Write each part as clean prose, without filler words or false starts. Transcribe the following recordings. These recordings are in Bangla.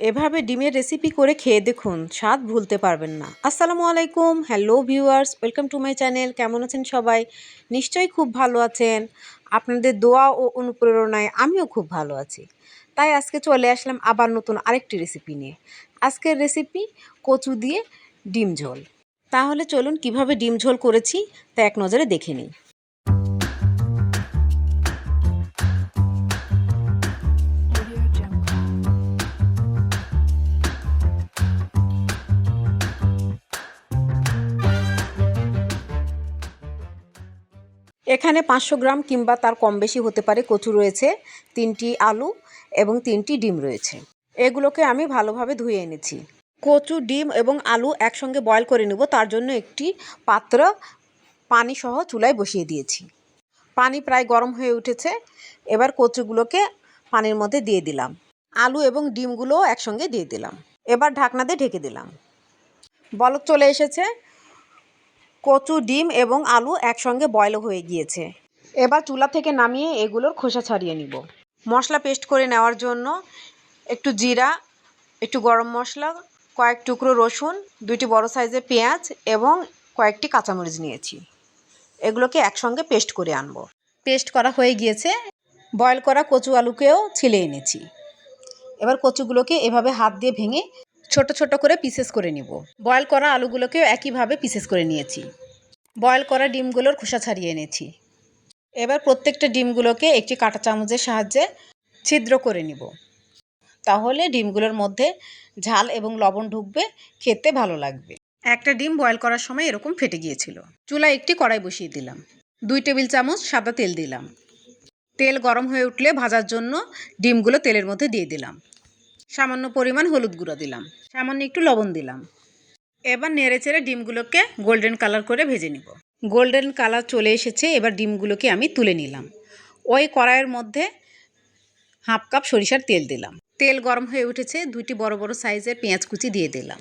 এভাবে ডিমের রেসিপি করে খেয়ে দেখুন, স্বাদ ভুলতে পারবেন না। আসসালামু আলাইকুম, hello viewers, welcome to my channel. কেমন আছেন সবাই? নিশ্চয়ই খুব ভালো আছেন। আপনাদের দোয়া ও অনুপ্রেরণায় আমিও খুব ভালো আছি। তাই আজকে চলে আসলাম আবার নতুন আরেকটি রেসিপি নিয়ে। আজকের রেসিপি কচু দিয়ে ডিম ঝোল। তাহলে চলুন কিভাবে ডিম ঝোল করেছি তা এক নজরে দেখে নিই। এখানে 500 গ্রাম কিংবা তার কম বেশি হতে পারে কচু রয়েছে, 3টি আলু এবং 3টি ডিম রয়েছে। এগুলোকে আমি ভালোভাবে ধুয়ে এনেছি। কচু, ডিম এবং আলু একসঙ্গে বয়ল করে নেব, তার জন্য একটি পাত্র পানি সহ চুলায় বসিয়ে দিয়েছি। পানি প্রায় গরম হয়ে উঠেছে। এবার কচুগুলোকে পানির মধ্যে দিয়ে দিলাম। আলু এবং ডিমগুলোও একসঙ্গে দিয়ে দিলাম। এবার ঢাকনা দিয়ে ঢেকে দিলাম। বলক চলে এসেছে। কচু, ডিম এবং আলু একসঙ্গে বয়ল হয়ে গিয়েছে। এবার চুলা থেকে নামিয়ে এগুলোর খোসা ছাড়িয়ে নিব। মশলা পেস্ট করে নেওয়ার জন্য একটু জিরা, একটু গরম মশলা, কয়েক টুকরো রসুন, 2টি বড় সাইজের পেঁয়াজ এবং কয়েকটি কাঁচামরিচ নিয়েছি। এগুলোকে একসঙ্গে পেস্ট করে আনব। পেস্ট করা হয়ে গিয়েছে। বয়ল করা কচু আলুকেও ছিলে এনেছি। এবার কচুগুলোকে এভাবে হাত দিয়ে ভেঙে ছোট ছোট করে পিসেস করে নিব। বয়ল করা আলুগুলোকেও একইভাবে পিসেস করে নিয়েছি। বয়ল করা ডিমগুলোর খোসা ছাড়িয়ে এনেছি। এবার প্রত্যেকটা ডিমগুলোকে একটি কাঁটা চামচের সাহায্যে ছিদ্র করে নিব। তাহলে ডিমগুলোর মধ্যে ঝাল এবং লবণ ঢুকবে, খেতে ভালো লাগবে। একটা ডিম বয়ল করার সময় এরকম ফেটে গিয়েছিল। চুলায় একটি কড়াই বসিয়ে দিলাম। 2 টেবিল চামচ সাদা তেল দিলাম। তেল গরম হয়ে উঠলে ভাজার জন্য ডিমগুলো তেলের মধ্যে দিয়ে দিলাম। সামান্য পরিমাণ হলুদ গুঁড়ো দিলাম। সামান্য একটু লবণ দিলাম। এবার নেড়েচেড়ে ডিমগুলোকে গোল্ডেন কালার করে ভেজে নিব। গোল্ডেন কালার চলে এসেছে। এবার ডিমগুলোকে আমি তুলে নিলাম। ওই কড়াইয়ের মধ্যে হাফ কাপ সরিষার তেল দিলাম। তেল গরম হয়ে উঠেছে। 2টি বড় বড় সাইজের পেঁয়াজ কুচি দিয়ে দিলাম।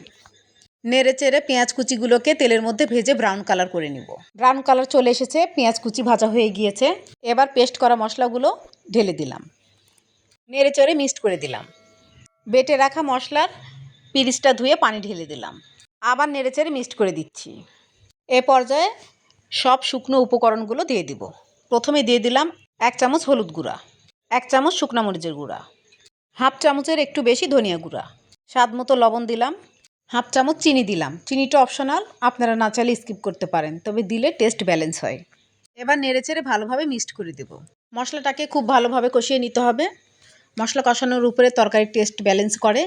নেড়েচেড়ে পেঁয়াজ কুচিগুলোকে তেলের মধ্যে ভেজে ব্রাউন কালার করে নিব। ব্রাউন কালার চলে এসেছে। পেঁয়াজ কুচি ভাজা হয়ে গিয়েছে। এবার পেস্ট করা মশলাগুলো ঢেলে দিলাম। নেড়েচেড়ে মিক্সড করে দিলাম। বেটে রাখা মশলার পিরিচটা ধুয়ে পানি ঢেলে দিলাম। আবার নেড়েচেড়ে মিক্সড করে দিচ্ছি। এ পর্যায়ে সব শুকনো উপকরণগুলো দিয়ে দিব। প্রথমে দিয়ে দিলাম 1 চামচ হলুদ গুঁড়া, 1 চামচ শুকনা মরিচের গুঁড়া, হাফ চামচের একটু বেশি ধনিয়া গুঁড়া, স্বাদ মতো লবণ দিলাম, হাফ চামচ চিনি দিলাম। চিনিটা অপশনাল, আপনারা না চাইলে স্কিপ করতে পারেন, তবে দিলে টেস্ট ব্যালেন্স হয়। এবার নেড়েচেড়ে ভালোভাবে মিক্সড করে দেব। মশলাটাকে খুব ভালোভাবে কষিয়ে নিতে হবে। মশলা কষানোর উপরে তরকারির টেস্ট ব্যালেন্স করে।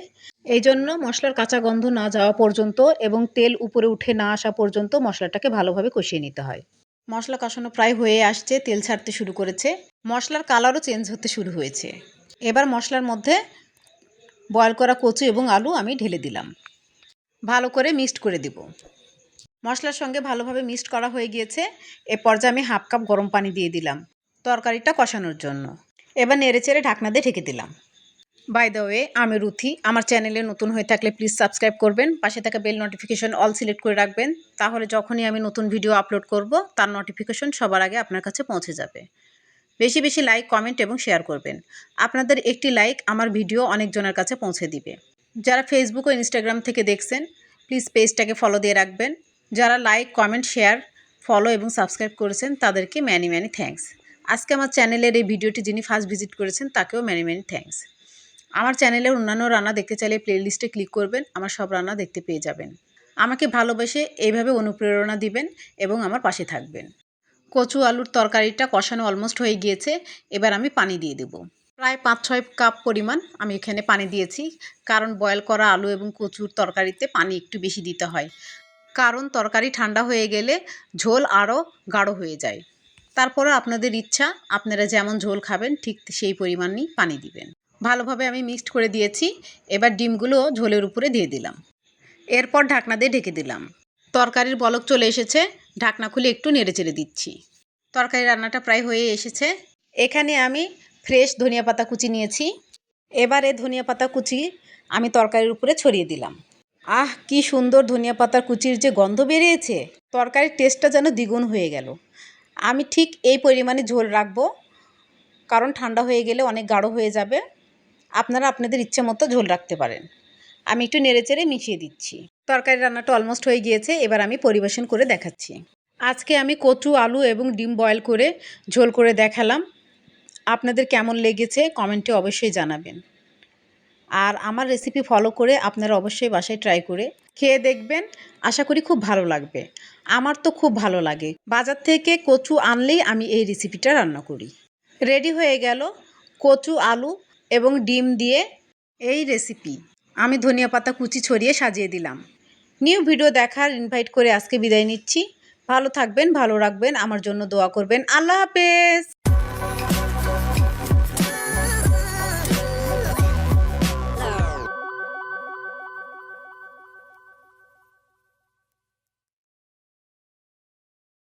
এই জন্য মশলার কাঁচা গন্ধ না যাওয়া পর্যন্ত এবং তেল উপরে উঠে না আসা পর্যন্ত মশলাটাকে ভালোভাবে কষিয়ে নিতে হয়। মশলা কষানো প্রায় হয়ে আসছে, তেল ছাড়তে শুরু করেছে, মশলার কালারও চেঞ্জ হতে শুরু হয়েছে। এবার মশলার মধ্যে বয়ল করা কচু এবং আলু আমি ঢেলে দিলাম। ভালো করে মিক্সড করে দেব। মশলার সঙ্গে ভালোভাবে মিক্সড করা হয়ে গিয়েছে। এ পর্যায়ে আমি হাফ কাপ গরম পানি দিয়ে দিলাম তরকারিটা কষানোর জন্য। এবার নেড়েচেড়ে ঢাকনা দিয়ে ঢেকে দিলাম। বাই দ্য ওয়ে, আমি রুথি। আমার চ্যানেলে নতুন হয়ে থাকলে প্লিজ সাবস্ক্রাইব করবেন। পাশে থাকা বেল নোটিফিকেশন অল সিলেক্ট করে রাখবেন। তাহলে যখনই আমি নতুন ভিডিও আপলোড করব তার নোটিফিকেশন সবার আগে আপনার কাছে পৌঁছে যাবে। বেশি বেশি লাইক, কমেন্ট এবং শেয়ার করবেন। আপনাদের একটি লাইক আমার ভিডিও অনেকজনের কাছে পৌঁছে দিবে। যারা ফেসবুক ও ইনস্টাগ্রাম থেকে দেখছেন প্লিজ পেজটাকে ফলো দিয়ে রাখবেন। যারা লাইক, কমেন্ট, শেয়ার, ফলো এবং সাবস্ক্রাইব করেছেন তাদেরকে ম্যানি ম্যানি থ্যাঙ্কস। আজকে আমার চ্যানেলের এই ভিডিওটি যিনি ফার্স্ট ভিজিট করেছেন তাকেও ম্যানি ম্যানি থ্যাঙ্কস। আমার চ্যানেলের অন্যান্য রান্না দেখতে চাইলে প্লেলিস্টে ক্লিক করবেন, আমার সব রান্না দেখতে পেয়ে যাবেন। আমাকে ভালোবেসে এইভাবে অনুপ্রেরণা দিবেন এবং আমার পাশে থাকবেন। কচু আলুর তরকারিটা কষানো অলমোস্ট হয়ে গিয়েছে। এবার আমি পানি দিয়ে দেব। প্রায় 5-6 কাপ পরিমাণ আমি এখানে পানি দিয়েছি, কারণ বয়েল করা আলু এবং কচুর তরকারিতে পানি একটু বেশি দিতে হয়, কারণ তরকারি ঠান্ডা হয়ে গেলে ঝোল আরও গাঢ় হয়ে যায়। তারপরে আপনাদের ইচ্ছা, আপনারা যেমন ঝোল খাবেন ঠিক সেই পরিমাণই পানি দিবেন। ভালোভাবে আমি মিক্সড করে দিয়েছি। এবার ডিমগুলো ঝোলের উপরে দিয়ে দিলাম। এরপর ঢাকনা দিয়ে ঢেকে দিলাম। তরকারির বলক চলে এসেছে। ঢাকনা খুলে একটু নেড়েচেড়ে দিচ্ছি। তরকারি রান্নাটা প্রায় হয়ে এসেছে। এখানে আমি ফ্রেশ ধনিয়া পাতা কুচি নিয়েছি। এবারে ধনিয়া পাতা কুচি আমি তরকারির উপরে ছড়িয়ে দিলাম। আহ, কি সুন্দর ধনিয়া পাতার কুচির যে গন্ধ বেরিয়েছে! তরকারির টেস্টটা যেন দ্বিগুণ হয়ে গেল। আমি ঠিক এই পরিমাণে ঝোল রাখবো, কারণ ঠান্ডা হয়ে গেলে অনেক গাঢ় হয়ে যাবে। আপনারা আপনাদের ইচ্ছে মতো ঝোল রাখতে পারেন। আমি একটু নেড়েচেড়ে মিশিয়ে দিচ্ছি। তরকারি রান্নাটা অলমোস্ট হয়ে গিয়েছে, এবার আমি পরিবেশন করে দেখাচ্ছি। আজকে আমি কচু, আলু এবং ডিম বয়েল করে ঝোল করে দেখালাম। আপনাদের কেমন লেগেছে কমেন্টে অবশ্যই জানাবেন। আর আমার রেসিপি ফলো করে আপনারা অবশ্যই বাসায় ট্রাই করে খেয়ে দেখবেন, আশা করি খুব ভালো লাগবে। আমার তো খুব ভালো লাগে। বাজার থেকে কচু আনলেই আমি এই রেসিপিটা রান্না করি। রেডি হয়ে গেল কচু, আলু এবং ডিম দিয়ে এই রেসিপি। আমি ধনিয়া পাতা কুচি ছড়িয়ে সাজিয়ে দিলাম। নিউ ভিডিও দেখার ইনভাইট করে আজকে বিদায় নিচ্ছি। ভালো থাকবেন, ভালো রাখবেন, আমার জন্য দোয়া করবেন। আল্লাহ হাফেজ।